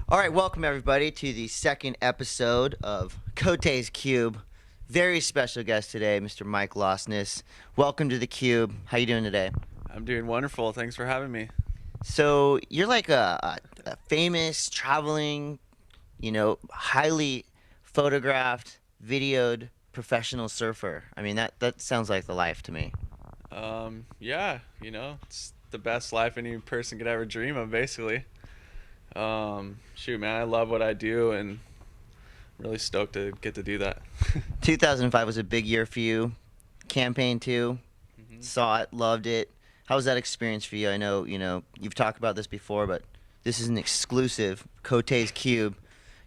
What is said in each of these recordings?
All right, welcome everybody to the second episode of Cote's Cube. Very special guest today, Mr. Mike Lostness. Welcome to the Cube. How you doing today? I'm doing wonderful. Thanks for having me. So you're like a famous traveling, highly photographed, videoed professional surfer. I mean that sounds like the life to me. Yeah, it's the best life any person could ever dream of, basically. Shoot, man, I love what I do, and I'm really stoked to get to do that. 2005 was a big year for you. Campaign 2, hmm saw it, loved it. How was that experience for you? I know, you've talked about this before, but this is an exclusive Cote's Cube.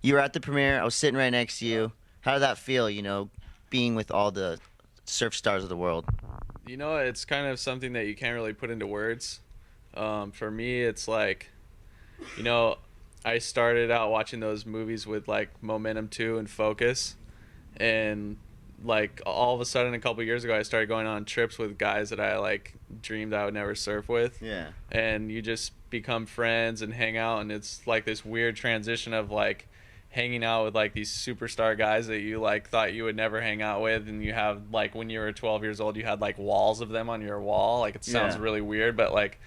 You were at the premiere. I was sitting right next to Yeah. you. How did that feel, being with all the surf stars of the world? It's kind of something that you can't really put into words. For me, it's like, you know, I started out watching those movies with like Momentum 2 and Focus, and like all of a sudden a couple years ago I started going on trips with guys that I like dreamed I would never surf with, Yeah. and you just become friends and hang out, and it's like this weird transition of like hanging out with like these superstar guys that you like thought you would never hang out with, and you have like when you were 12 years old you had like walls of them on your wall. Like, it sounds Yeah. really weird, but like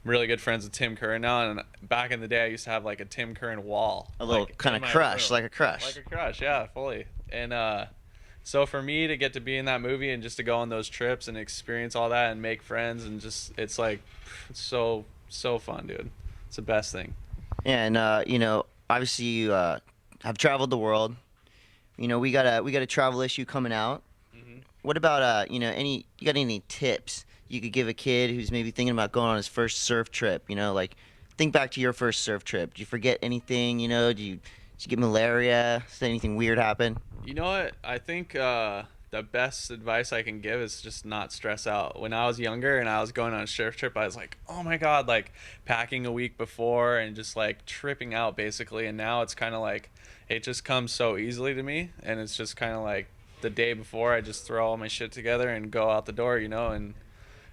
I'm really good friends with Tim Curran now, and back in the day I used to have like a Tim Curran wall, A little like kind in of my crush, room. like a crush. Like a crush, yeah, fully. And so for me to get to be in that movie and just to go on those trips and experience all that and make friends, and just it's like it's so fun, dude. It's the best thing. Yeah, and obviously you have traveled the world. We got a travel issue coming out. hmm What about any you got any tips you could give a kid who's maybe thinking about going on his first surf trip? Like think back to your first surf trip. Did you forget anything? Did you get malaria? Did anything weird happen? You know what? I think the best advice I can give is just not stress out. When I was younger and I was going on a surf trip, I was like, oh my God, like packing a week before and just like tripping out basically. And now it's kind of like it just comes so easily to me. And it's just kind of like the day before, I just throw all my shit together and go out the door, And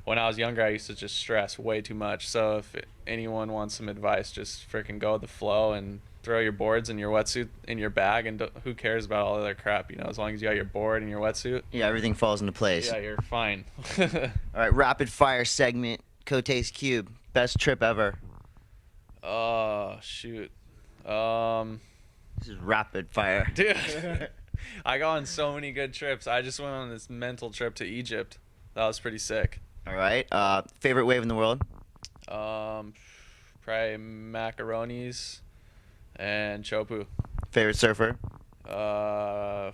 when I was younger, I used to just stress way too much. So if anyone wants some advice, just freaking go with the flow and throw your boards and your wetsuit in your bag, and who cares about all the other crap, as long as you got your board and your wetsuit. Yeah, everything falls into place. Yeah, you're fine. All right, rapid fire segment. Cote's Cube. Best trip ever. Oh, shoot. Um, This is rapid fire. dude, I go on so many good trips. I just went on this mental trip to Egypt. That was pretty sick. All right. Favorite wave in the world? Um, Probably macaronis and chopu. Favorite surfer? Uh,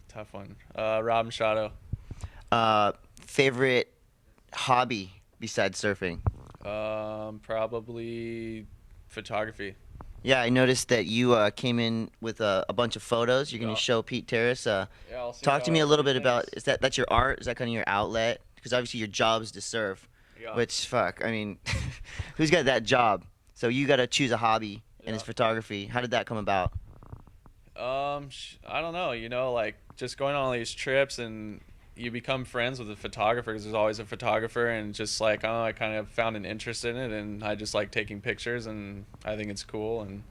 Tough one. Rob Machado. Favorite hobby besides surfing? Probably photography. Yeah, I noticed that you came in with a bunch of photos. You're going Yeah. to show Pete Terrace. Yeah, I'll see Talk to me how a little he bit about, thinks. that's your art? Is that kind of your outlet? Because obviously your job is to surf, Yeah. which, fuck, I mean, who's got that job? So you got to choose a hobby, and it's Yeah. photography. How did that come about? I don't know. Like just going on all these trips, and you become friends with the photographer because there's always a photographer, and just like I don't know, I kind of found an interest in it, and I just like taking pictures, and I think it's cool. And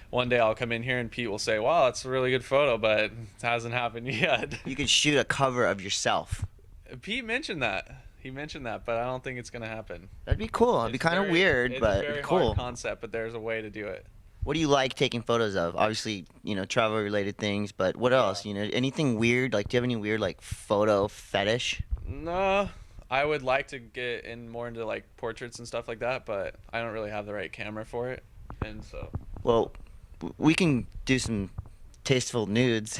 one day I'll come in here and Pete will say, "Wow, that's a really good photo," but it hasn't happened yet. You could shoot a cover of yourself. Pete mentioned that. He mentioned that, but I don't think it's gonna happen. That'd be cool. It'd be It's kind of very, weird, it's a but very cool. hard concept, but there's a way to do it. What do you like taking photos of? Obviously, travel related things, but what Yeah. else? Anything weird? Like, do you have any weird, like, photo fetish? No, I would like to get in more into like portraits and stuff like that, but I don't really have the right camera for it, and so. Well, we can do some tasteful nudes.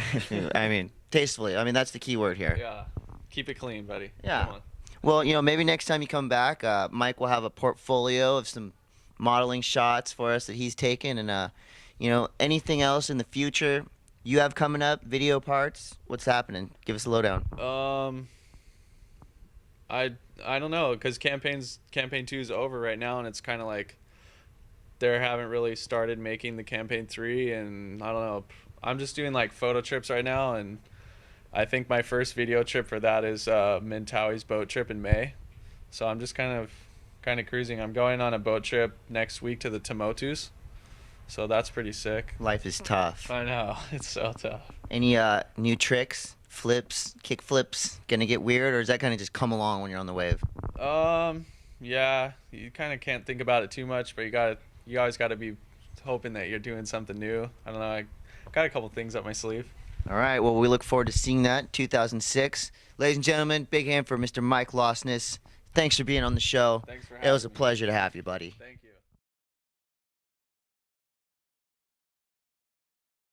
I mean, tastefully. I mean, that's the key word here. Yeah, keep it clean, buddy. Yeah. Come on. Well, maybe next time you come back, Mike will have a portfolio of some modeling shots for us that he's taken, and anything else in the future you have coming up, video parts. What's happening? Give us a lowdown. Um, I don't know, because campaign 2 is over right now, and it's kind of like they haven't really started making the campaign 3, and I don't know. I'm just doing like photo trips right now, and I think my first video trip for that is Mentawai's boat trip in May. So I'm just kind of cruising. I'm going on a boat trip next week to the Tuamotus, So that's pretty sick. Life is tough. I know. It's so tough. Any new tricks, flips, kick flips, gonna get weird, or is that kind of just come along when you're on the wave? Yeah, you kind of can't think about it too much, but you always gotta be hoping that you're doing something new. I don't know. I got a couple things up my sleeve. All right, well, we look forward to seeing that 2006. Ladies and gentlemen, big hand for Mr. Mike Lostness. Thanks for being on the show. Thanks for It was a having me. pleasure to have you, buddy. Thank you.